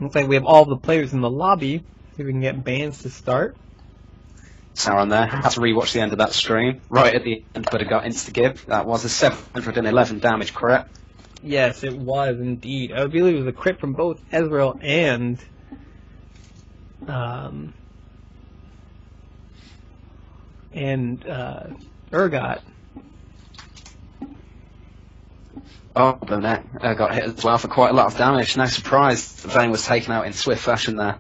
Looks like we have all the players in the lobby. See if we can get bans to start. Sauron there. Had to rewatch the end of that stream. Right at the end, but it got insta-give. That was a 711 damage crit. Yes, it was indeed. I believe it was a crit from both Ezreal and Urgot. Oh, the net got hit as well for quite a lot of damage. No surprise the Vayne was taken out in swift fashion there.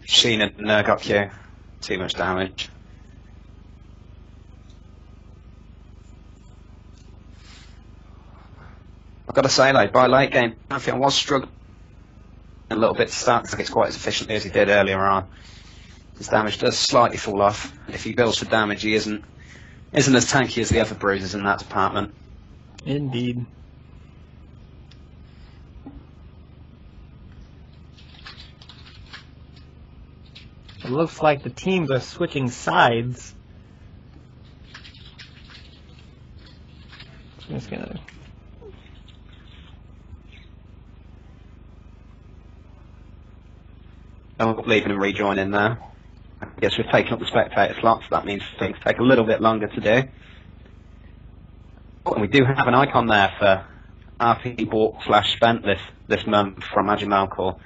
Sheen and Urgot Q. Too much damage. I've got to say though, by late game, Pantheon was struggling a little bit to start because it's quite as efficiently as he did earlier on. His damage does slightly fall off, and if he builds for damage, he isn't as tanky as the other bruisers in that department. Indeed. It looks like the teams are switching sides. I'm just gonna... Oh, leaving and rejoining there. I guess we've taken up the spectator slots, so that means things take a little bit longer to do. Oh, and we do have an icon there for RP bought / spent this month from Malphite.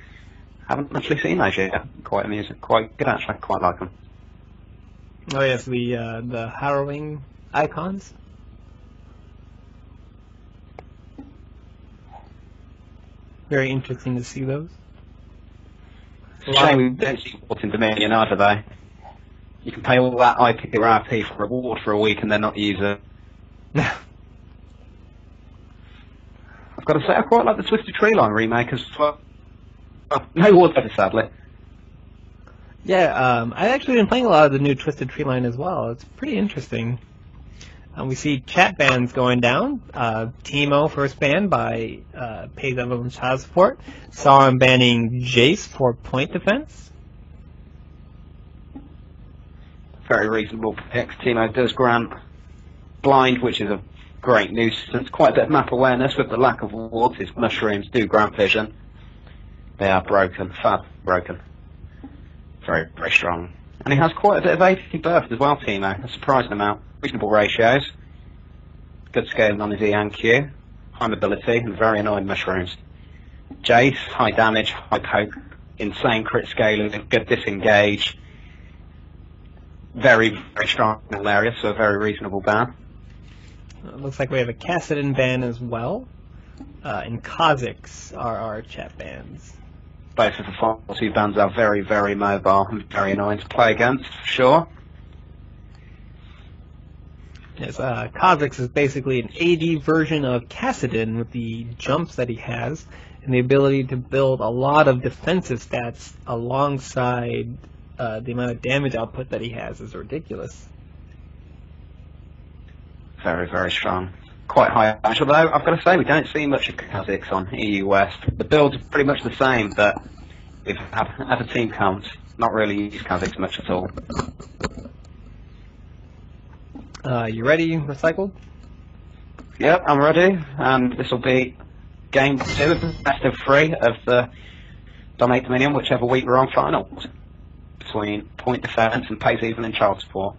Haven't actually seen those yet. Quite amusing, quite good actually. Quite like them. Oh yes, the harrowing icons. Very interesting to see those. Shame we don't see what's in Dominion either though. You can pay all that IP or RP for reward for a week and then not use it. I've got to say I quite like the Twisted Treeline remake as well. No water, sadly. Yeah, I've actually been playing a lot of the new Twisted Treeline as well. It's pretty interesting. We see chat bans going down. Teemo first banned by pays Evelynn child support. Sauron banning Jayce for point defense. Very reasonable pick. Teemo does grant blind, which is a great nuisance. Quite a bit of map awareness with the lack of wards. His mushrooms do grant vision. They are broken, fab broken. Very, very strong. And he has quite a bit of AP burst as well, Teemo. A surprising amount. Reasonable ratios. Good scaling on his E and Q. High mobility and very annoying mushrooms. Jayce, high damage, high poke. Insane crit scaling, good disengage. Very, very strong in all areas, so a very reasonable ban. Looks like we have a Kassadin ban as well. And Kha'Zix are our chat bans. Both of the final two bans are very, very mobile and very annoying to play against, for sure. Yes, Kha'Zix is basically an AD version of Kassadin with the jumps that he has and the ability to build a lot of defensive stats alongside the amount of damage output that he has is ridiculous. Very, very strong. Quite high damage, although I've got to say we don't see much of Kha'Zix on EU West. The builds are pretty much the same, but we've had a team count, not really used Kha'Zix much at all. You ready, Recycled? Yep, I'm ready, and this will be game 2 of the best of 3 of the Dominate Dominion, whichever week we're on finals, between point defense and pace even in child support.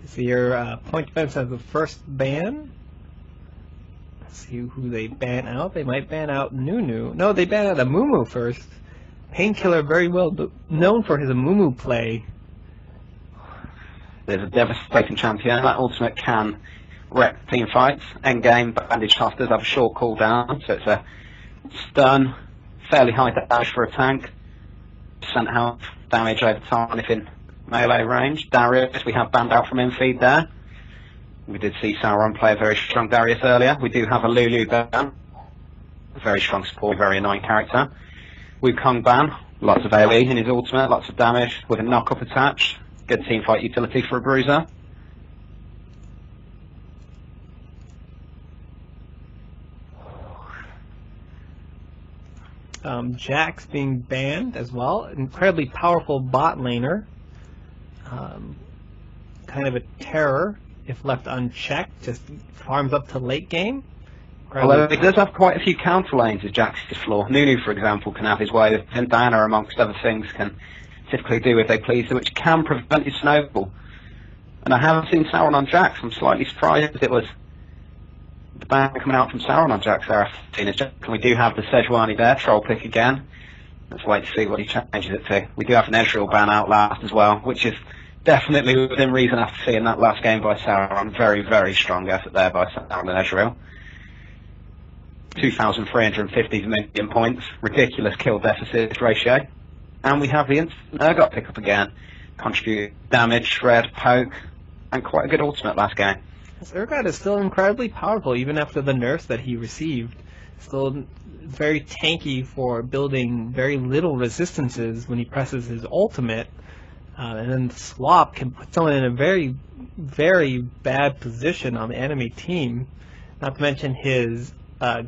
So your point defense has the first ban. Let's see who they ban out. They might ban out Nunu. No, they ban out Amumu first. Painkiller, very well known for his Amumu play. There's a devastating champion. That ultimate can wreck team fights. Endgame, bandaged half does have a short cooldown, so it's a stun, fairly high damage for a tank. % health damage over time if in melee range. Darius, we have banned out from infeed there. We did see Sauron play a very strong Darius earlier. We do have a Lulu ban. Very strong support, very annoying character. Wukong ban. Lots of AoE in his ultimate, lots of damage with a knock-up attached. Good teamfight utility for a bruiser. Jax being banned as well. Incredibly powerful bot laner. Kind of a terror if left unchecked. Just farms up to late game. Although he does have quite a few counter lanes as Jax's floor. Nunu, for example, can have his way, and Diana, amongst other things, can typically do if they please, which can prevent his snowball. And I haven't seen Sauron on Jax. I'm slightly surprised it was the ban coming out from Sauron on Jax there. I've seen it. And we do have the Sejuani there, troll pick again. Let's wait to see what he changes it to. We do have an Ezreal ban out last as well, which is definitely within reason after seeing that last game by Sauron. Very, very strong effort there by Sauron and Ezreal. 2,350 million points, ridiculous kill deficit ratio. And we have the instant Urgot pick up again. Contribute damage, shred, poke, and quite a good ultimate last game. This Urgot is still incredibly powerful even after the nerfs that he received. Still very tanky for building very little resistances when he presses his ultimate. And then the swap can put someone in a very, very bad position on the enemy team. Not to mention his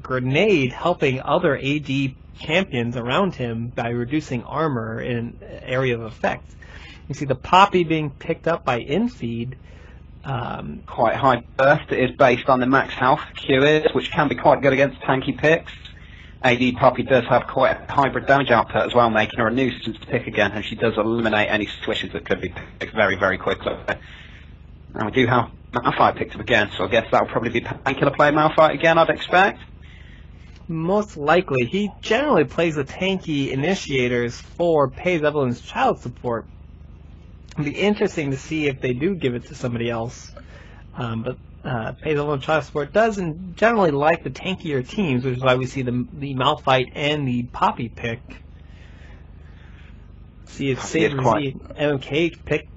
grenade helping other AD champions around him by reducing armor in area of effect. You see the Poppy being picked up by infeed. Quite high burst. It is based on the max health Q is, which can be quite good against tanky picks. AD Poppy does have quite a hybrid damage output as well, making her a nuisance to pick again, and she does eliminate any swishes that could be picked very, very quickly. And we do have Malphite picked up again, so I guess that'll probably be Painkiller play Malphite again, I'd expect. Most likely. He generally plays the tanky initiators for Pays Evelynn's child support. It'll be interesting to see if they do give it to somebody else. But Pays Evelynn's child support doesn't generally like the tankier teams, which is why we see the Malphite and the Poppy pick. See, it's safe to see MK pick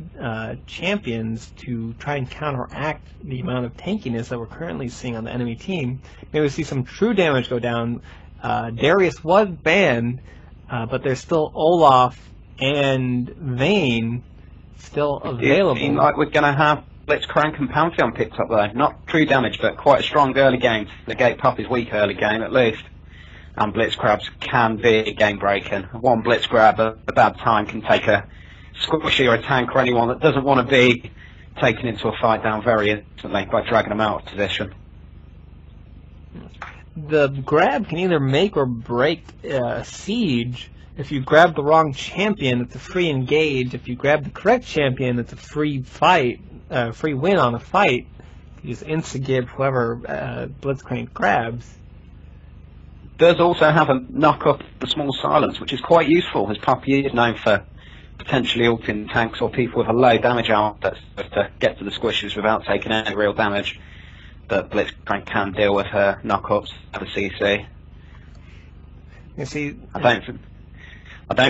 champions to try and counteract the amount of tankiness that we're currently seeing on the enemy team. Maybe we see some true damage go down. Darius was banned, but there's still Olaf and Vayne still available. It seems like we're going to have Blitzcrank and Pantheon picked up though. Not true damage, but quite a strong early game to negate Poppy's weak early game at least. And blitz grabs can be game breaking. One blitz grab at a bad time can take a squishy or a tank or anyone that doesn't want to be taken into a fight down very instantly by dragging them out of position. The grab can either make or break siege. If you grab the wrong champion, it's a free engage. If you grab the correct champion, it's a free fight, free win on a fight. You just insta-give whoever Blitzcrank grabs. Does also have a knock-up the small silence, which is quite useful, as Poppy is known for potentially ulting tanks or people with a low damage output to get to the squishes without taking any real damage. But Blitzcrank can deal with her knock-ups at the CC. You see, I don't think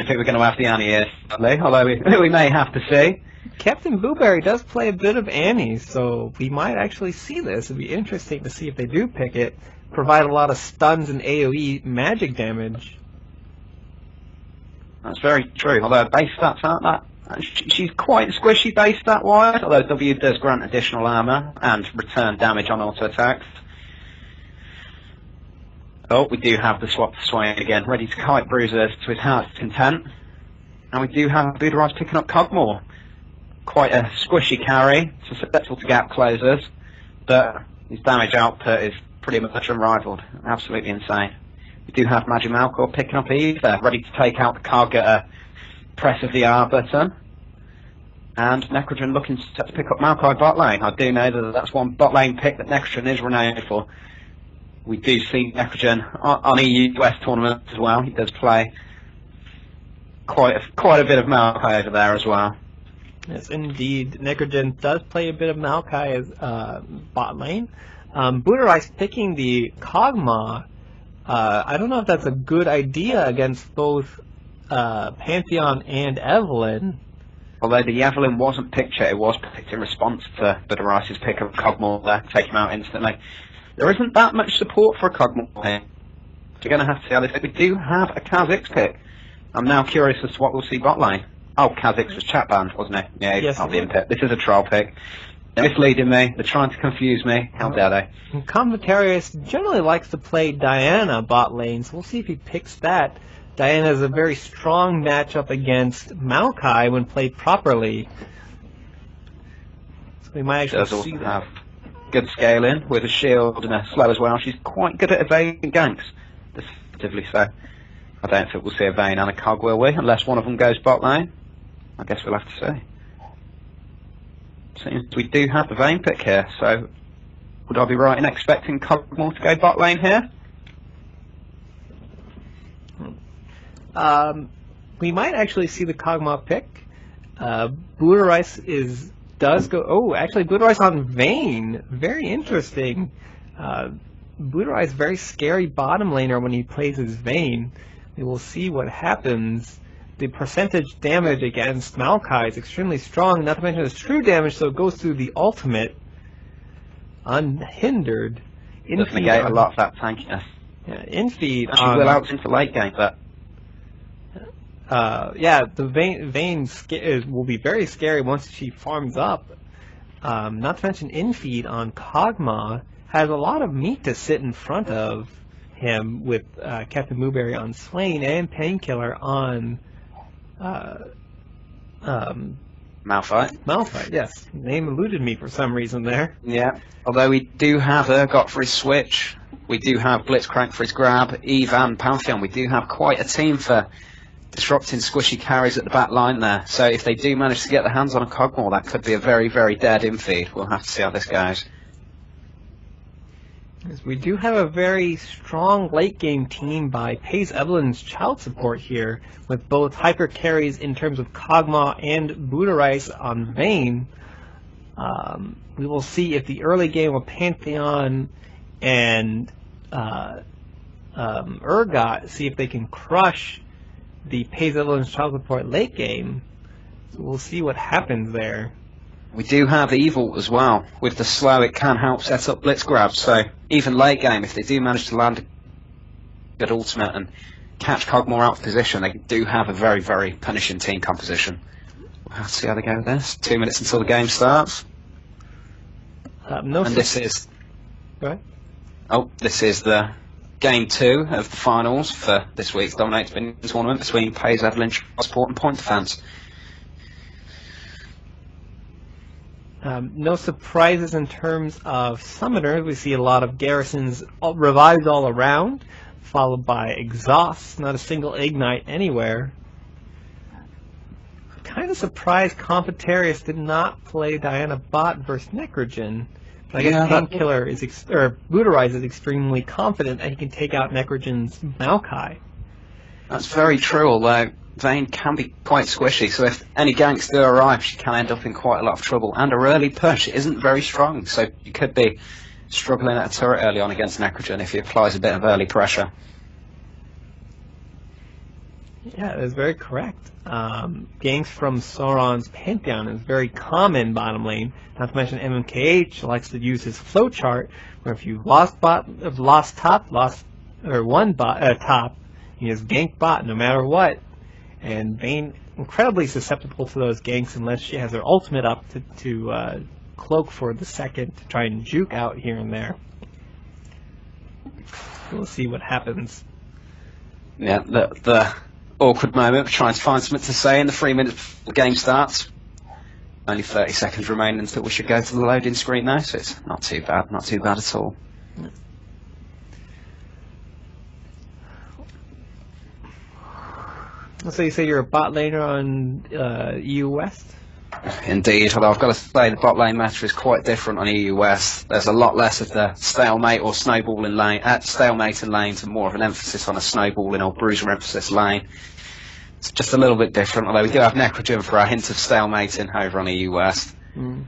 we're going to have the Annie here, sadly, although we may have to see. Captain Blueberry does play a bit of Annie, so we might actually see this. It'd be interesting to see if they do pick it. Provide a lot of stuns and AoE magic damage. That's very true, although base stats aren't that. She's quite squishy base stat wise, although W does grant additional armor and return damage on auto attacks. Oh, we do have the swap to Swain again, ready to kite bruisers to his heart's content. And we do have Darius picking up Kog'Maw. Quite a squishy carry, susceptible to gap closers, but his damage output is pretty much unrivaled. Absolutely insane. We do have Malphite picking up Eve there, ready to take out the Cog at a press of the R button. And Necrogen looking to pick up Maokai bot lane. I do know that that's one bot lane pick that Necrogen is renowned for. We do see Necrogen on EU-US tournaments as well. He does play quite a bit of Maokai over there as well. Yes, indeed. Necrogen does play a bit of Maokai as bot lane. Darius picking the Kog'Maw. I don't know if that's a good idea against both Pantheon and Evelynn. Although the Evelynn wasn't picked yet, it was picked in response to Darius' pick of Kog'Maw there, take him out instantly. There isn't that much support for a Kog'Maw here. You're going to have to see how this. We do have a Kha'Zix pick. I'm now curious as to what we'll see bot lane. Oh, Kha'Zix was chat banned, wasn't he? Yeah, yes, not being picked. This is a troll pick. They're misleading me. They're trying to confuse me. How dare they? Commentarius generally likes to play Diana bot lane, so we'll see if he picks that. Diana is a very strong matchup against Maokai when played properly. So we might actually see that. good scaling with a shield and a slow as well. She's quite good at evading ganks, deceptively so. I don't think we'll see a Vayne and a Cog, will we? Unless one of them goes bot lane. I guess we'll have to see. Seems we do have the Vayne pick here, so would I be right in expecting Kog'Maw to go bot lane here? We might actually see the Kog'Maw pick. Booterice does go. Oh, actually, Booterice on Vayne. Very interesting. Booterice very scary bottom laner when he plays his Vayne. We will see what happens. The percentage damage against Maokai is extremely strong. Not to mention his true damage, so it goes through the ultimate unhindered. Does negate a lot of that tankiness. Yeah, infeed. She will out into late game, but. Yeah, the Vayne will be very scary once she farms up. Not to mention infeed on Kog'Maw has a lot of meat to sit in front of him with Captain Mooberry on Swain and Painkiller on Malphite, yes. Name eluded me for some reason there. Yeah, although we do have Urgot for his switch, we do have Blitzcrank for his grab, Eve and Pantheon. We do have quite a team for disrupting squishy carries at the back line there. So if they do manage to get their hands on a Kog'Maw, that could be a very, very dead infeed. We'll have to see how this goes. We do have a very strong late game team by Pays Evelyn's child support here, with both hyper carries in terms of Kog'Maw and Booterice on Vayne. We will see if the early game of Pantheon and Urgot, see if they can crush the Pays Evelyn's child support late game. So we'll see what happens there. We do have Evil as well. With the slow, it can help set up blitz grabs. So even late game, if they do manage to land a good ultimate and catch Kog'Maw out of position, they do have a very, very punishing team composition. We'll have to see how they go with this. 2 minutes until the game starts. This is. Go ahead. Oh, this is the game 2 of the finals for this week's Dominate Spin tournament between Pays Evelynn Transport and Point Defense. No surprises in terms of summoners. We see a lot of garrisons revived all around, followed by exhausts, not a single ignite anywhere. Kind of surprised Competarius did not play Diana bot versus Necrogen. But I guess Painkiller or Booterize is extremely confident that he can take out Necrogen's Maokai. That's very true, although Vayne can be quite squishy, so if any ganks do arrive, she can end up in quite a lot of trouble. And her early push isn't very strong, so you could be struggling at a turret early on against Necrogen if he applies a bit of early pressure. Yeah, that's very correct. Ganks from Sauron's Pantheon is very common bottom lane. Not to mention MMKH likes to use his flowchart, where if you've lost top, you just gank bot no matter what. And Vayne incredibly susceptible to those ganks unless she has her ultimate up to cloak for the second to try and juke out here and there. We'll see what happens. Yeah, the awkward moment of trying to find something to say in the 3 minutes before the game starts. Only 30 seconds remaining until we should go to the loading screen now, so it's not too bad at all. So you say you're a bot laner on EU West? Indeed, although I've got to say the bot lane meta is quite different on EU West. There's a lot less of the stalemate or snowballing lane, stalemate in lanes, and more of an emphasis on a snowballing or bruiser emphasis lane. It's just a little bit different, although we do have Necrogen for a hint of stalemating over on EU West. Your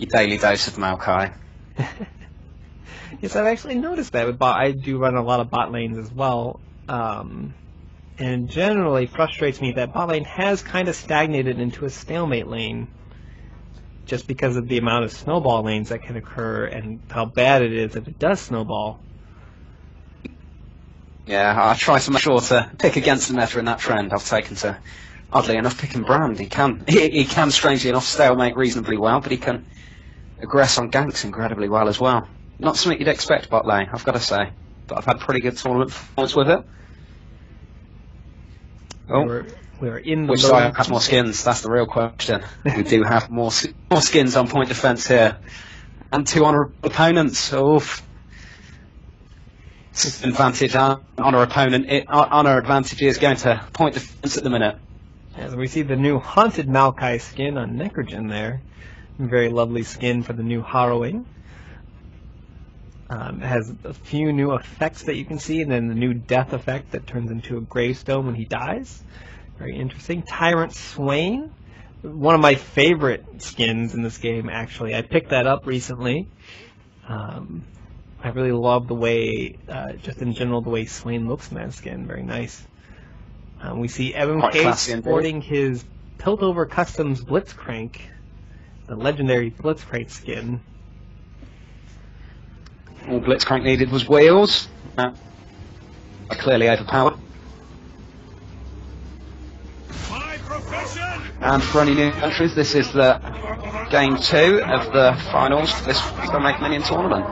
daily dose of Maokai. Yes, I've actually noticed that with bot. I do run a lot of bot lanes as well. And generally frustrates me that bot lane has kind of stagnated into a stalemate lane just because of the amount of snowball lanes that can occur and how bad it is if it does snowball. Yeah, I try to make sure to pick against the meta in that trend. I've taken to, oddly enough, picking Brand. He can strangely enough stalemate reasonably well, but he can aggress on ganks incredibly well as well. Not something you'd expect bot lane, I've got to say, but I've had pretty good tournament performance with it. Oh, we're in the which side has more skins? That's the real question. We do have more skins on Point Defense here. and 2 honourable opponents. Oof. Advantage honour advantage is going to point defence at the minute. As we see the new Haunted Maokai skin on Necrogen there. Very lovely skin for the new Harrowing. It has a few new effects that you can see, and then the new death effect that turns into a gravestone when he dies. Very interesting. Tyrant Swain. One of my favorite skins in this game, actually. I picked that up recently. I really love the way, just in general, the way Swain looks in that skin. Very nice. We see Evelynn+Maokai sporting his Piltover Customs Blitzcrank, the legendary Blitzcrank skin. All Blitzcrank needed was wheels. Clearly overpowered. And for any new countries, this is the game 2 of the finals for this Make Minion tournament.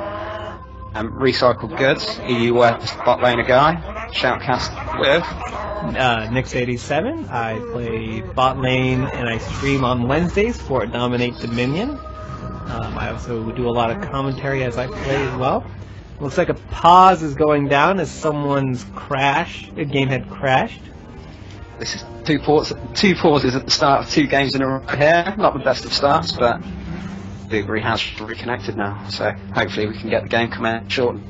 Recycled goods, EU West bot laner guy, shoutcast with Nix87. I play bot lane and I stream on Wednesdays for Dominate Dominion. I also do a lot of commentary as I play as well. Looks like a pause is going down as someone's game had crashed. This is two pauses at the start of 2 games in a row here. Not the best of starts, but Blueberry has reconnected now, so hopefully we can get the game coming shortly.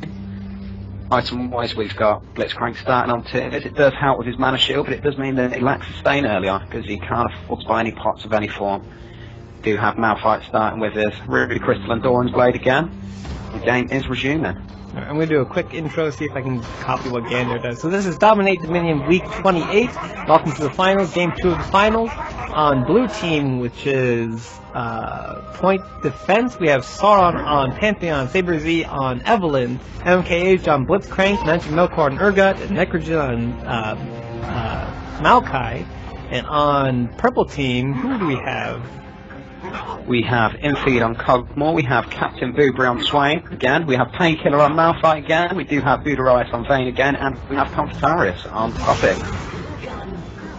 Item-wise, we've got Blitzcrank starting on tiers. It does help with his mana shield, but it does mean that he lacks sustain early on, because he can't afford to buy any pots of any form. We do have Malphite starting with his Ruby Crystal and Doran's Blade again. The game is resuming. I'm going to do a quick intro, see if I can copy what Gander does. So this is Dominate Dominion Week 28. Welcome to the finals, Game 2 of the finals. On blue team, which is point defense, we have Sauron on Pantheon, Saber Z on Evelynn, MKH on Blitzcrank, Magic+Maokai on Urgot, and Necrogen on Maokai. And on purple team, who do we have? We have Infeed on Kog'Maw, we have Captain Booberry on Swain again, we have Painkiller on Malphite again, we do have Darius on Vayne again, and we have Darius on Poppy.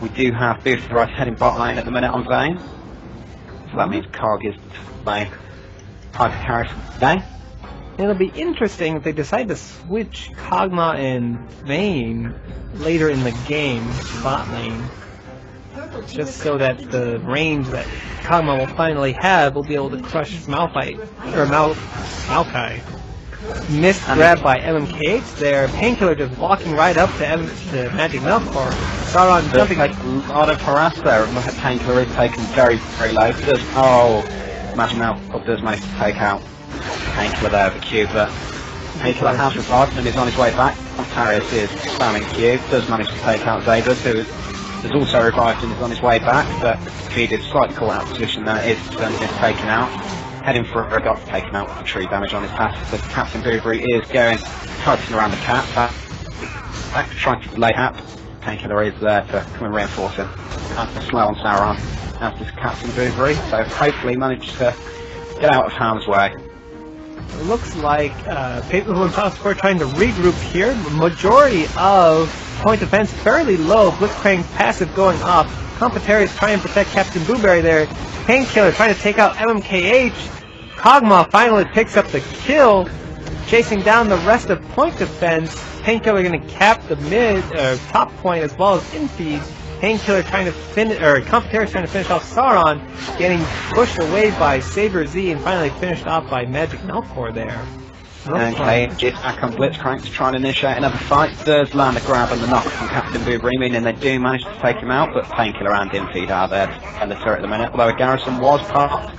We do have Darius heading bot lane at the minute on Vayne, so that means Cog is playing hyper carry today. It'll be interesting if they decide to switch Kog'Maw and Vayne later in the game, bot lane. Just so that the range that Kog'Maw will finally have will be able to crush Malphite, or Maokai. Missed grab by MKH there. Painkiller just walking right up to Magic+Maokai. Sauron jumping like a lot of harass there. Painkiller is taken very, very low. Magic+Maokai does manage to take out Painkiller there with the Q, but Painkiller has revived and is on his way back. Darius is spamming Q, does manage to take out Zabers, who is also revived and is on his way back, but he did slightly caught out position there, is taken out. Heading for Urgot, taken out with tree damage on his path. The Captain Booberry is going, touching around the cat, back trying to lay hat. Painkiller is there to come and reinforce him. That's slow on Sauron, as does Captain Booberry, so hopefully manages to get out of harm's way. It looks like people and top support trying to regroup here. The majority of point defense fairly low. Blitzcrank's passive going off. Competary is trying to protect Captain Booberry there. Painkiller trying to take out MKH. Kog'Maw finally picks up the kill, chasing down the rest of point defense. Painkiller going to cap the top point as well as infeed. Painkiller trying to finish, or Competary trying to finish off Sauron, getting pushed away by Saber Z and finally finished off by Magic+Maokai there. Okay, it's back on Blitzcrank to try and initiate another fight. Does land a grab and the knock from Captain Booberry, meaning they do manage to take him out, but Painkiller and Infeed are there and the turret at the minute, although a garrison was popped.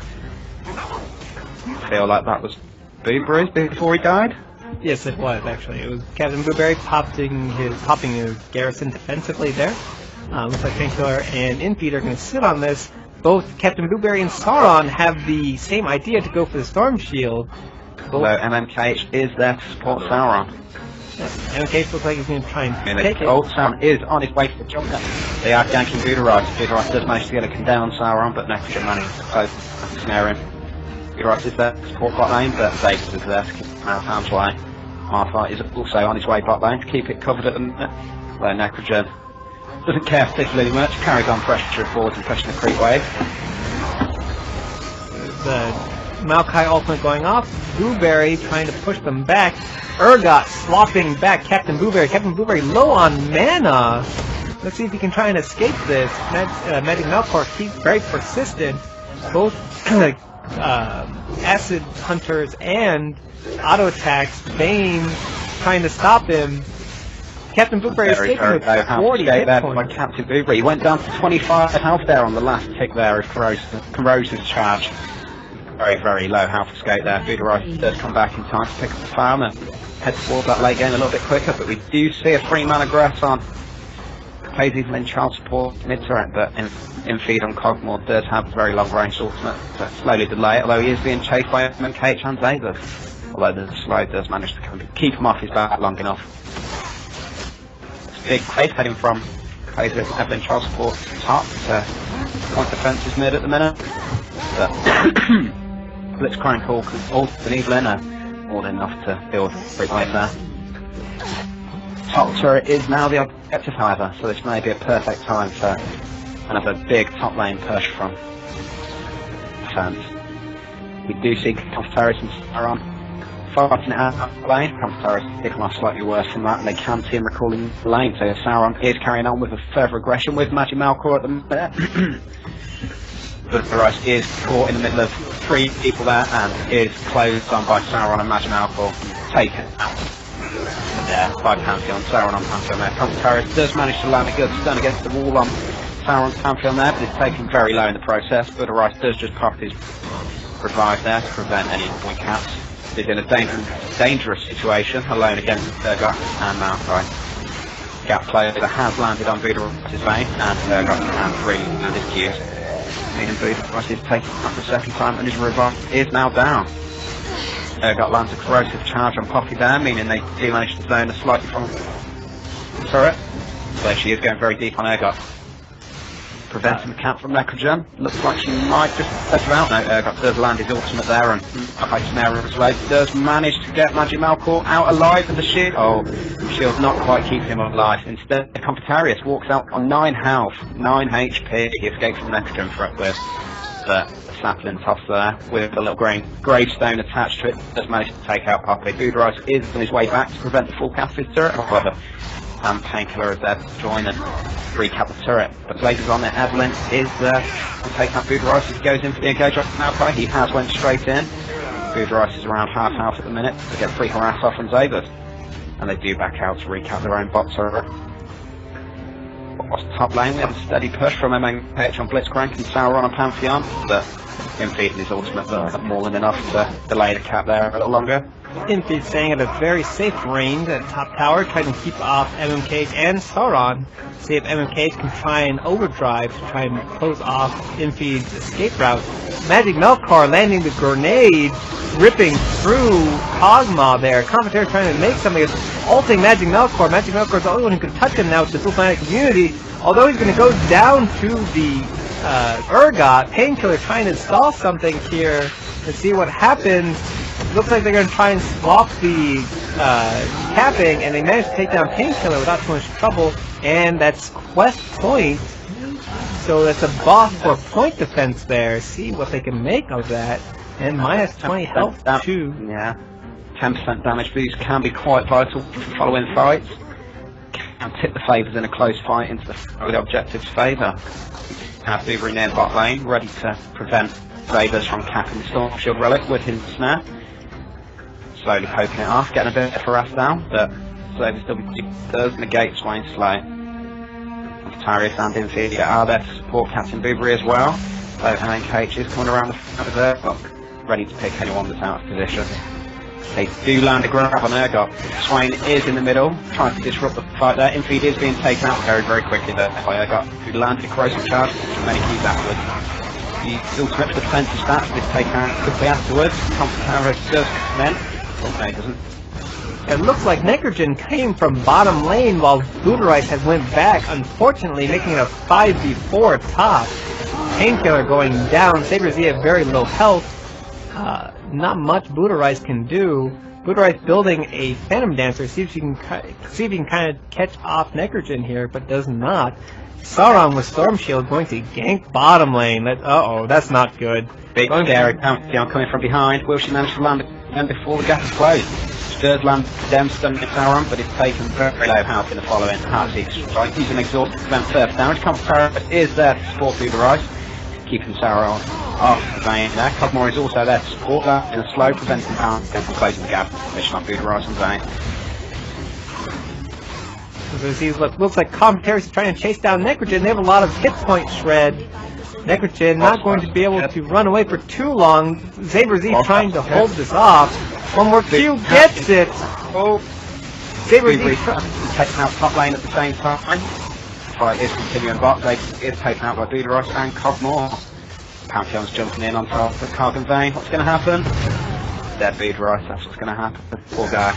I feel like that was Booberry's before he died. Yes, it was actually. It was Captain Booberry popping his garrison defensively there. Looks like Painkiller and Infeed are going to sit on this. Both Captain Booberry and Sauron have the same idea to go for the Storm Shield. Although MMKH is there to support Sauron. MMKH looks like he's going to try and take it. Sauron is on his way to the jump. They are ganking Darius. Darius does manage to get a condemn on Sauron, but Necrogen manages to close and snare him. Darius is there to support bot lane, but Zayce is there to keep him out of harm's way. Malphite is also on his way bot lane to keep it covered at the minute. Although Necrogen doesn't care particularly much, carries on pressure forwards and pushing the creep wave. Maokai ultimate going off. Blueberry trying to push them back. Urgot slopping back Captain Blueberry. Captain Blueberry low on mana. Let's see if he can try and escape this. Magic Melkor keeps very persistent. Both Acid Hunters and auto attacks. Vayne trying to stop him. Captain Blueberry escaping with 40 hit points. By Captain Blueberry. He went down to 25 health there on the last tick there of Corrosive's charge. Very, very low health escape there. Budorai does come back in time to pick up the farm and head towards that late game a little bit quicker, but we do see a 3-mana grass on. Plays Evelynn child support mid-turret, but in feed on Kog'Maw does have a very long range ultimate, so slowly delay it, although he is being chased by MK and Xavier. Although the slow does manage to keep him off his back long enough. Big place heading from Kha'Zix, Evelynn child support top to point defense is mid at the minute. But Blitzcrank ult and Evelynn are all enough to build a great wave there. Top turret is now the objective, however, so this may be a perfect time for another big top lane push from defense. We do see Darius and Sauron fighting it out the lane. Darius picking off slightly worse than that, and they can see him recalling the lane, so Sauron is carrying on with a further aggression with Magic Melkor at the minute. But Darius is caught in the middle of 3 people there and is closed on by Sauron and Magic Melkor. Taken out. There by Pantheon, Sauron on Pantheon there. Darius does manage to land a good stun against the wall on Sauron's Pantheon there, but it's taken very low in the process. But Darius does just pop his revive there to prevent any point caps. He's in a dangerous situation, alone against Urgot and Maokai. Gap player that has landed on Budorai' Vayne, and Urgot can really land his Qs. And Budorai is taking up the second time, and his revive is now down. Urgot lands a corrosive charge on Poppy there, meaning they do manage to zone a slightly from the turret. So she is going very deep on Urgot. Preventing the camp from Necrogen. Looks like she might just set her out now. Urgot does land his ultimate there, and Snare does manage to get Magic Melkor out alive with the shield. Oh, the shield's not quite keeping him alive. Instead, Darius walks out on 9 health, 9 HP. He escapes from Necrogen for it with the sapling toss there with a little gravestone attached to it. Does manage to take out Poppy. Budorai is on his way back to prevent the full cast of his turret. However, Painkiller is there to join and recap the turret. But Blazes on there. Evelynn is there to take out Budorai. He goes in for the engage on Maokai. He has went straight in. Budorai is around half health at the minute to get 3 harass off from Xavier. And they do back out to recap their own bot turret. Top lane, we have a steady push from Pantheon+Blitzcrank and Sauron on Pantheon, but Infeed is ultimate, but more than enough to delay the cap there a little longer. Infeed staying at a very safe range at top tower, trying to keep off MMKs and Sauron. See if MMKs can try and overdrive to try and close off Infeed's escape route. Magic Melkor landing the grenade, ripping through Kog'Maw there. Commentator trying to make something, ulting Magic Melkor. Magic Melkor is the only one who can touch him now with the full planet community. Although he's going to go down to the Urgot, Painkiller trying to stall something here to see what happens. Looks like they're going to try and swap the capping, and they managed to take down Painkiller without too much trouble, and that's quest point. So that's a buff for point defense there. See what they can make of that. And minus 20 health too. Yeah. 10% damage boost can be quite vital for following fights. Can tip the favours in a close fight into the objective's favour. Have Blueberry near bot lane, ready to prevent Xavier from capping the Storm Shield Relic with his snare. Slowly poking it off, getting a bit of harass down, but Xavier still does negate Swain slow. Darius and Infeed are there to support Captain Blueberry as well. So MKH is coming around the front of Urgot, ready to pick anyone that's out of position. They do land a grab on Urgot. Swain is in the middle, trying to disrupt the fight there. Infeed is being taken out very, very quickly there by Urgot, who landed a corrosive charge and many keys afterwards. The ultimate for defensive stats is taken out quickly afterwards. Darius does come in. Oh, no, he doesn't. It looks like Necrogen came from bottom lane while Budorai has went back, unfortunately making it a 5v4 top. Painkiller going down, Saber Z at very low health. Not much Budorai can do. Booterice building a Phantom Dancer, see if he can kind of catch off Necrogen here, but does not. Sauron with Storm Shield going to gank bottom lane. Uh-oh, that's not good. Big scary Pantheon coming from behind. Will she manage to land again before the gap is closed? She does land them stunning Sauron, but it's taken very low health in the following. Kha'Zix right, using exhaust to prevent further damage. Kha'Zix is there to support Booterice, keeping Sauron off the Vayne there. Kog'Maw is also there to support that in a slow, preventing Pantheon from closing the gap. Mission on Booterice and Vayne. Looks like Commentaries is trying to chase down Necrogen. They have a lot of hit point shred. Necrogen not going to be able to run away for too long. Saber-Z trying to hold this off. One more Q gets it. Oh, Saber-Z taking out top lane at the same time. Fight is continuing bot. They is taken out by Booterice and Kog'Maw. Pantheon's jumping in on top of Cog and Vayne. What's going to happen? Dead Booterice. That's what's going to happen. Poor guy.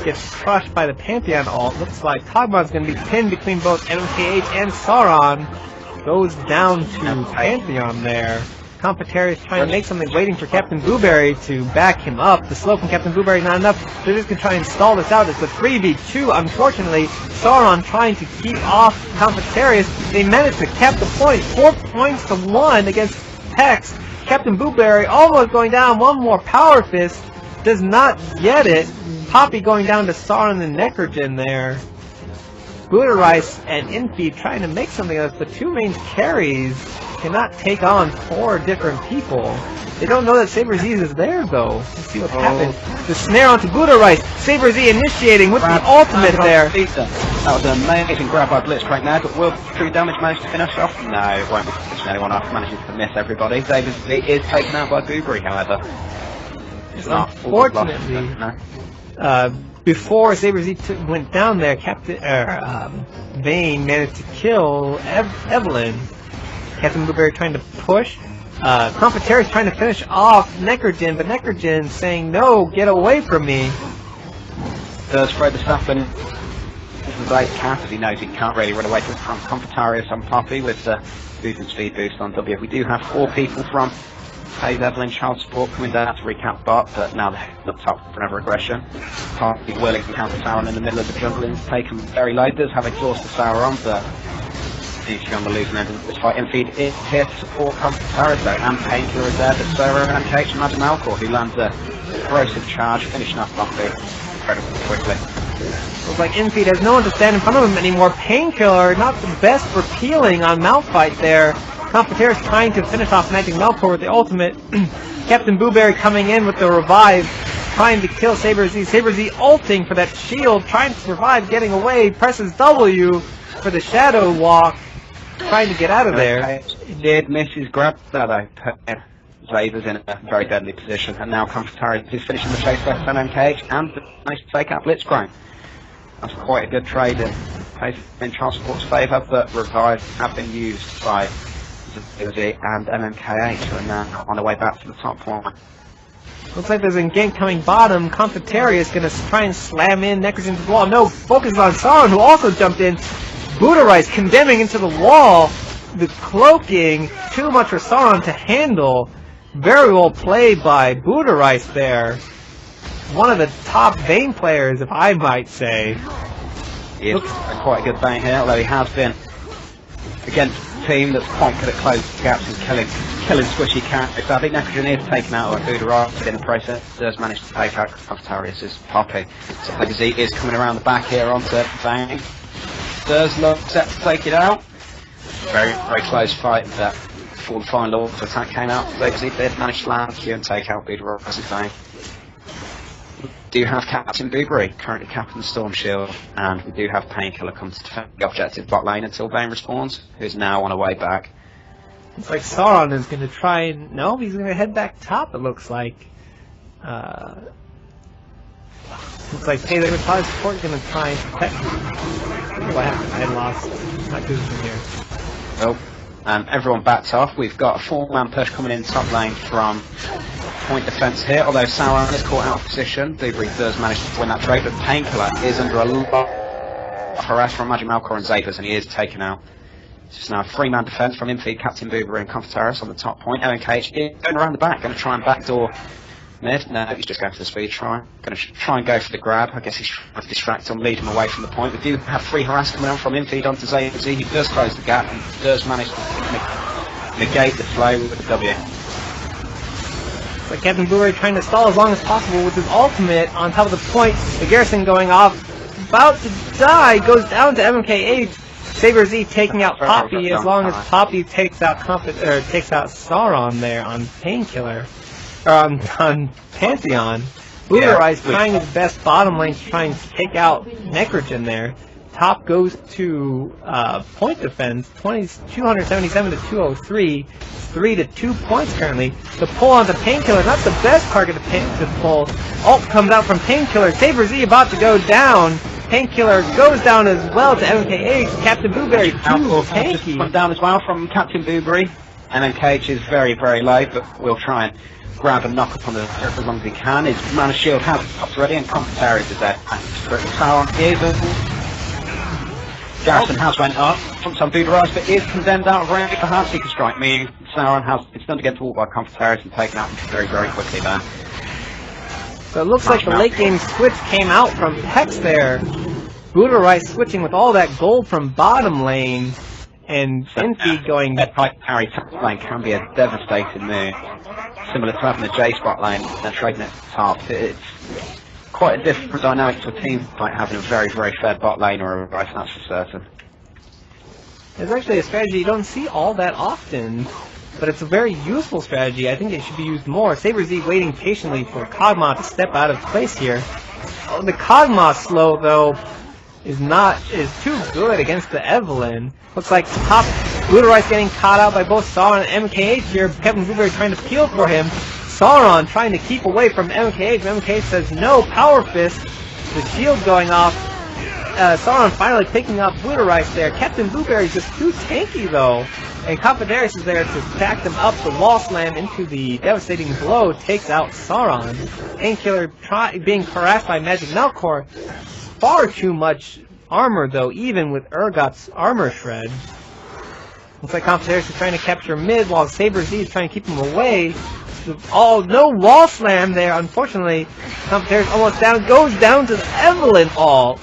Gets crushed by the Pantheon ult. Looks like Kog'Maw's going to be pinned between both MKH and Sauron. Goes down to Pantheon there. Commentaries trying to make something, waiting for Captain Blueberry to back him up. The slow from Captain Blueberry not enough. They're just going to try and stall this out. It's a 3v2. Unfortunately, Sauron trying to keep off Commentaries. They managed to cap the point. 4 points to 1 against Hex. Captain Blueberry almost going down. One more Power Fist. Does not get it. Poppy going down to Sauron and Necrogen there. Booterice and Infeed trying to make something of this, but two main carries cannot take on 4 different people. They don't know that Saber-Z is there though. Let's see what happens. The snare onto Booterice. Saber-Z initiating with the ultimate there. That was an amazing grab by Blitzcrank there, but will true damage manage to finish off? No, it won't be finishing anyone off, managing to miss everybody. Saber-Z is taken out by Booberry, however. It's not. Unfortunately, before Saber-Z went down there, Vayne managed to kill Evelynn. Captain Blueberry trying to push. Commentaries trying to finish off Necrogen, but Necrogen saying, no, get away from me. Does spread the stuff in the right cat, as he knows he can't really run away from Commentaries and Poppy with the boost and speed boost on W. We do have 4 people from Phase Evelynn Child Support coming down to recap bot, but now they're looked up for another aggression. Poppy willing to counter Sauron in the middle of the jungle and take him very low. Does have exhausted Sauron, but he's on the losing end of this fight. Infeed is here to support Commentaries though, and Painkiller is there, but so are MKH and Vayne, who lands a corrosive charge, finishing off Poppy incredibly quickly. Looks like Infeed has no one to stand in front of him anymore. Painkiller, not the best for peeling on Malphite there. Commentaries trying to finish off Vayne with the ultimate. Captain Blueberry coming in with the revive, trying to kill Saber-Z. Saber-Z ulting for that shield, trying to survive, getting away, presses W for the Shadow Walk, trying to get out of there. He did miss his grab there though. Zaver's in a very deadly position, and now Commentaries is finishing the chase by MKH and nice to take out Blitzcrank. That's quite a good trade in Transport's favour, but revives have been used by Zaver and MMKH, who are now on the way back to the top point. Looks like there's a gank coming bottom. Commentaries is going to try and slam in Necrogen to the wall. No, focus on Sauron, who also jumped in. Booterice condemning into the wall. The cloaking, too much for Sauron to handle. Very well played by Booterice there. One of the top Vayne players, if I might say. He is quite a good Vayne here, although he has been against a team that's quite good at closing gaps and killing squishy characters. So I think Necrogen is taken out by Booterice, but in the process does manage to take out Commentaries' Poppy. So Kha'Zix is coming around the back here onto Vayne. Does look set to take it out. Very, very close fight that before the final attack came out. Kha'Zix did manage to land Q and take out Booterice's Vayne. We do have Captain Blueberry currently capping the Storm Shield, and we do have Painkiller come to defend the objective bot lane until Vayne respawns, who's now on her way back. It's like Sauron is going to try and... No, he's going to head back top, it looks like. Looks like Phase Evelynn Support is going to try and protect... What happened? I lost my position here. Oh, and everyone backs off. We've got a 4-man push coming in top lane from point defense here, although Sauron is caught out of position. Blueberry does manage to win that trade, but Painkiller is under a lot of harass from Malphite and Zapers, and he is taken out. It's just now a 3-man defense from Infeed, Captain Blueberry and Commentaries on the top point. MKH is going around the back, going to try and backdoor Missed. No, he's just going for the speed try. Going to try and go for the grab. I guess he's trying to distract him, lead him away from the point. We do have free harass coming on from him. Feed onto Jayce. He does close the gap and does manage to negate the flow with the W. But Captain Blueberry trying to stall as long as possible with his ultimate on top of the point. The Garrison going off, about to die, goes down to MKH. Saber Z taking out Poppy as long as Poppy takes out Sauron there on Painkiller, or on Pantheon. Blueberry trying his best bottom lane to try and take out Necrogen there. Top goes to point defense, 277 to 203, 3 to 2 points currently. The pull onto Painkiller, not the best target to pull. Ult comes out from Painkiller. Saber Z about to go down. Painkiller goes down as well to MKH. Captain Blueberry too tanky. Went down as well from Captain Blueberry. MKH is very, very low, but we'll try and grab and knock up on the turret as long as he can. His mana shield has popped ready and Darius is there. Sauron is Garrison has went up from some Buddha Rise, but is condemned out of range. Perhaps he can strike me. Sauron has it's done to get to walk by Darius and taken out very, very quickly there. So it looks like the late game switch came out from Hex there. Buddha Rise switching with all that gold from bottom lane, and Infi going. That pipe carry top lane can be a devastating move. Similar to having the Jayce bot lane and trading it top. It's quite a different dynamic to a team like having a very, very fair bot lane or a Rice, that's for certain. It's actually a strategy you don't see all that often, but it's a very useful strategy. I think it should be used more. Saber Z waiting patiently for Kog'Maw to step out of place here. Oh, the Kog'Maw slow though is too good against the Evelynn. Looks like top Buddha Rice getting caught out by both Sauron and MKH here. Captain Blueberry trying to peel for him. Sauron trying to keep away from MKH. MKH says no, Power Fist. The shield going off. Sauron finally picking up Buddha Rice there. Captain Blueberry's just too tanky though. And Darius is there to back them up. The wall slam into the devastating blow takes out Sauron. Painkiller being harassed by Magic Melkor. Far too much armor though, even with Urgot's armor shred. Looks like Darius is trying to capture mid while Saber Z is trying to keep him away. Oh, no wall slam there, unfortunately. Darius almost down, goes down to the Evelynn all.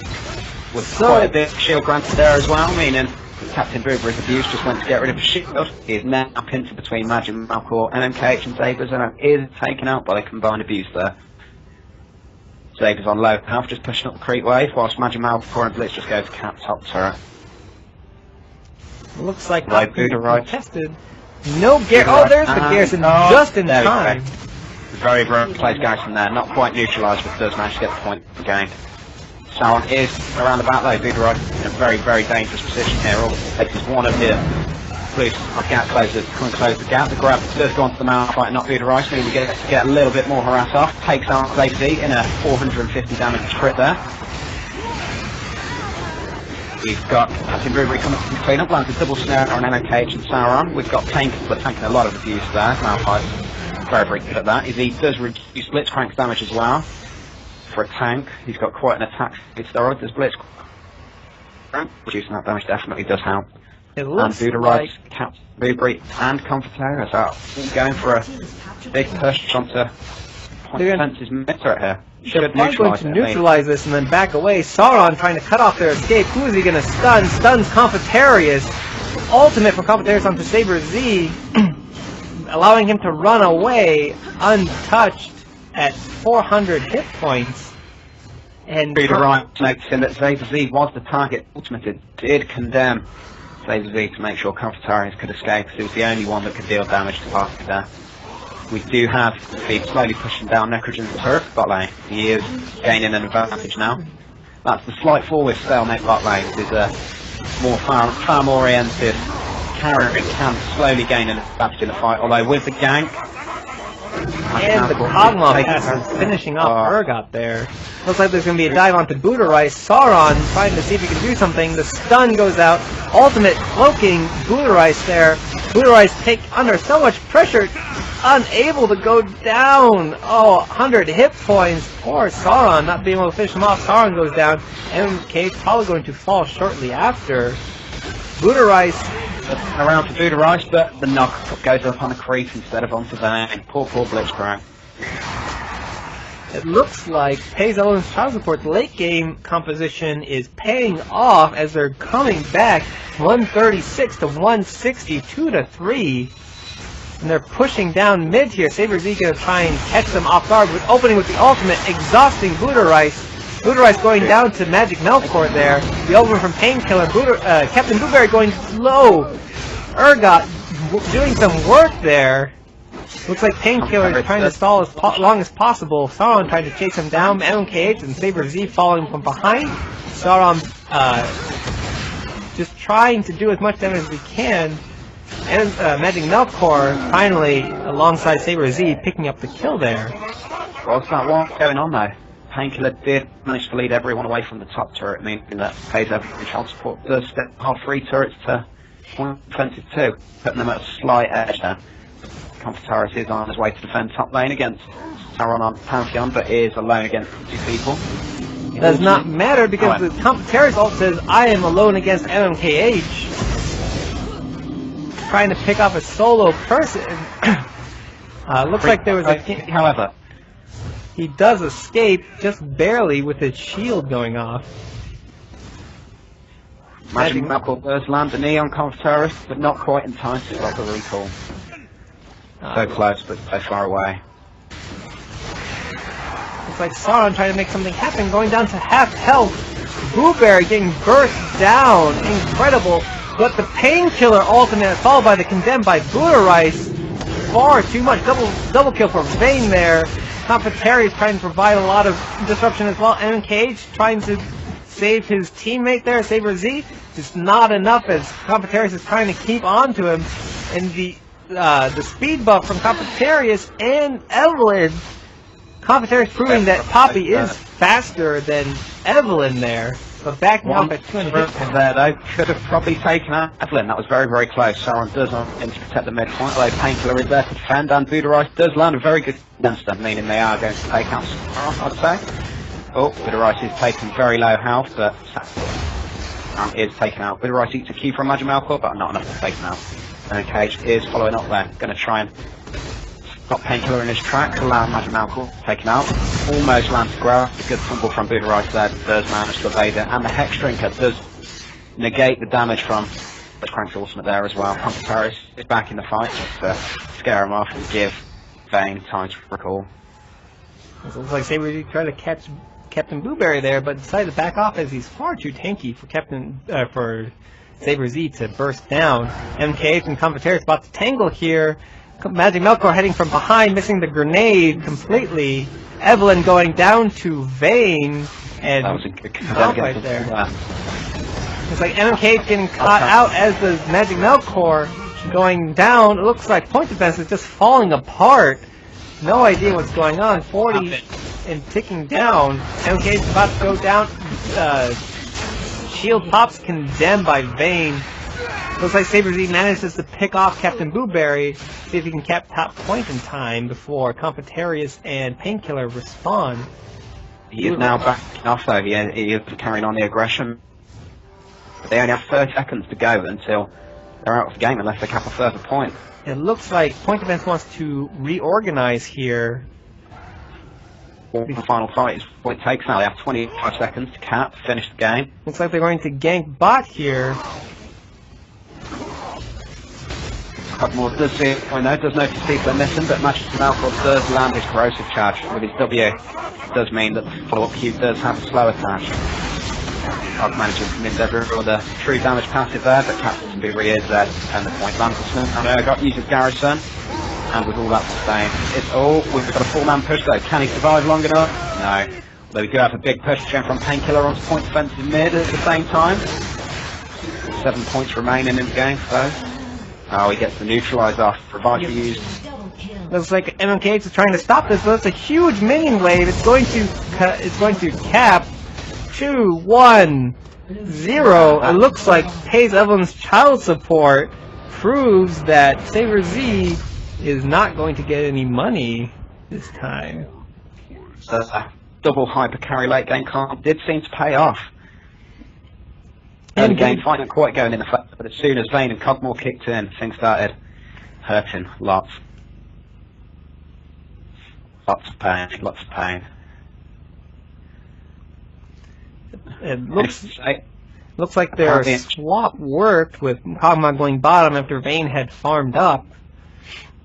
With quite a bit of shield granted there as well, meaning Captain Blueberry's abuse just went to get rid of his shield. He is now pinned between Magic Melkor and MKH and Sabers and is taken out by the combined abuse there. Sabers on low health, just pushing up the creep wave, whilst Magic Melkor and Blitz just go to cap top turret. Looks like Buddha Rice tested. No oh, there's the Garrison just in time. Very, very close Garrison there, not quite neutralised, but does manage to get the point gained. Sauron is around the back though, Buddha Rice in a very, very dangerous position here. All it takes is one of the Blues gap closes, come and close the gap. The grab does go onto the Malphite and not Buddha Rice, meaning we get a little bit more harass off. Takes out Jayce in a 450 damage crit there. We've got Captain Blueberry coming to clean up, lands a double snare on MKH and Sauron. We've got Painkiller taking a lot of abuse there. Malphite's very, very good at that. He does reduce Blitzcrank's damage as well. For a tank, he's got quite an attack with steroids. Does Blitzcrank reducing that damage definitely does help. It looks and Buddha Rice, Captain Blueberry and Darius are going for a big push onto point defense's mid turret here. They're probably going to neutralize this and then back away. Sauron trying to cut off their escape. Who is he going to stun? Stuns Darius. Ultimate from Darius onto Saber Z, allowing him to run away untouched at 400 hit points. And Buddha Rice noticing that Saber Z was the target. Ultimate did condemn Saber Z to make sure Darius could escape, because he was the only one that could deal damage to Poppy there. We do have Feed slowly pushing down Necrogen's turret bot lane. He is gaining an advantage now. That's the slight forward stalemate bot lane. This is a more farm oriented carry can slowly gain an advantage in the fight, although with the gank and the Kog'Maw pass is finishing off Urgot there. Looks like there's going to be a dive onto Buddha Rice. Sauron trying to see if he can do something. The stun goes out. Ultimate cloaking Buddha Rice there. Buddha Rice take under so much pressure, unable to go down. Oh, 100 hit points. Poor Sauron not being able to finish him off. Sauron goes down. MK's probably going to fall shortly after. Buddha Rice around for Buddha Rice, but the knock goes up on the creep instead of onto Vayne. Poor Blitzcrank. It looks like Evelynn+'s child support late game composition is paying off as they're coming back 136 to 160, 2-3. And they're pushing down mid here. SaberZ gonna try and catch them off guard with opening with the ultimate, exhausting Booterice. Booterice going down to Magic Melkor there. The over from Painkiller. Captain Blueberry going low. Urgot doing some work there. Looks like Painkiller is trying to stall as long as possible. Sauron trying to chase him down. MKH and SaberZ following from behind. Sauron just trying to do as much damage as he can. And Magic Melkor finally, alongside SaberZ, picking up the kill there. What's that one going on though? Painkiller did manage to lead everyone away from the top turret, meaning that Evelynn child support does step half 3 turrets to 122, putting them at a slight edge there. Darius is on his way to defend top lane against Sauron on Pantheon, but is alone against 2 people. Does not matter because the Darius ult says, I am alone against MKH. Trying to pick off a solo person. Looks like there was a... However, he does escape, just barely, with his shield going off. Magic Melkor does land a knee on Darius, but not quite in time to stop the recall. So close, but so far away. Looks like Sauron trying to make something happen, going down to half health. Blueberry getting burst down, incredible. But the Painkiller ultimate, followed by the Condemned by Booterice. Far too much, double kill for Vayne there. Darius trying to provide a lot of disruption as well. MKH trying to save his teammate there, SaberZ. Just not enough as Darius is trying to keep on to him. And the speed buff from Darius and Evelynn. Darius proving that Poppy is faster than Evelynn there. But backing up at 200 there though, could have probably taken out Evelynn. That was very, very close. Sauron does not to protect the midpoint, although Painkiller is there to defend, and Booterice does land a very good monster, meaning they are going to take out Sauron, I'd say. Oh, Booterice is taking very low health, but is taken out. Booterice eats a Q from Magic Melkor, but not enough to take him out. And Cage is following up there, going to try and stop Painkiller in his tracks, allow Magic Melkor taken out. Almost lands to ground. A good tumble from Booterice there, does manage to evade it. And the Hex Drinker does negate the damage from Blitzcrank's ultimate there as well. Darius is back in the fight just to scare him off and give Vayne time to recall. It looks like SaberZ tried to catch Captain Blueberry there, but decided to back off as he's far too tanky for SaberZ to burst down. MKH and Darius about to tangle here. Magic Melkor heading from behind, missing the grenade completely. Evelynn going down to Vayne, and that was a good right there. It's like MKH getting caught out as the Magic Melkor going down. It looks like point defense is just falling apart. No idea what's going on. 40 and ticking down. MKH is about to go down. Shield pops, condemned by Vayne. Looks like SaberZ manages to pick off Captain Blueberry, see if he can cap top point in time before Darius and Painkiller respond. He is now backing off though, he is carrying on the aggression. They only have 30 seconds to go until they're out of the game unless they cap a further point. It looks like Point Defense wants to reorganize here. The final fight is what it takes now. They have 25 seconds to cap, finish the game. Looks like they're going to gank bot here. Kog'Maw does see it, does notice people are missing, but Magic Melkor does land his corrosive charge with his W. It does mean that the follow-up Q does have a slow attach. Kog manages to miss every other true damage passive there, but Captain Blueberry is there to defend the point. Lanterson and Urgot uses Garrison, and with all that sustained, we've got a full-man push though. Can he survive long enough? No. Although we do have a big push gen from Painkiller onto point defensive mid at the same time. 7 points remaining in the game, so. Oh, he gets the neutralize off. Revive used. Looks like MKH is trying to stop this, but it's a huge minion wave. It's going to cap 2-1-0. It looks like Evelynn's child support proves that SaberZ is not going to get any money this time. The double hyper carry late game comp did seem to pay off. And game fight not quite going in the flat, but as soon as Vayne and Kog'Maw kicked in, things started hurting lots. Lots of pain, lots of pain. It looks like their swap worked with Kog'Maw going bottom after Vayne had farmed up.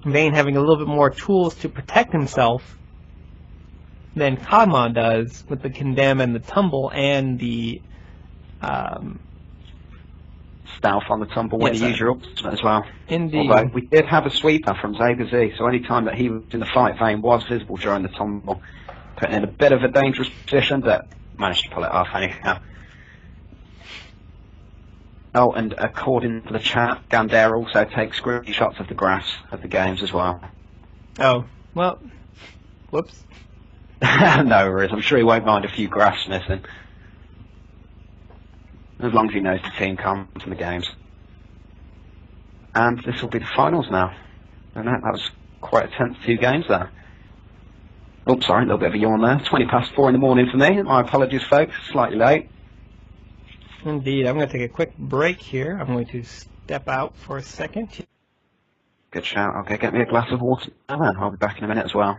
Vayne having a little bit more tools to protect himself than Kog'Maw does with the Condemn and the Tumble and the Stealth on the Tumble when you use your ultimate as well. Indeed. Although we did have a sweeper from Xayce, so any time that he was in the fight, Vayne was visible during the Tumble, putting in a bit of a dangerous position, but managed to pull it off anyhow. Oh, and according to the chat, Gander also takes screenshots of the graphs of the games as well. Oh, well, whoops. No worries, I'm sure he won't mind a few graphs missing. As long as he knows the team comes in the games. And this will be the finals now. And that was quite a tense 2 games there. Oh, sorry, a little bit of a yawn there. 4:20 in the morning for me. My apologies, folks. Slightly late. Indeed. I'm going to take a quick break here. I'm going to step out for a second. Good shout. Okay, get me a glass of water. And I'll be back in a minute as well.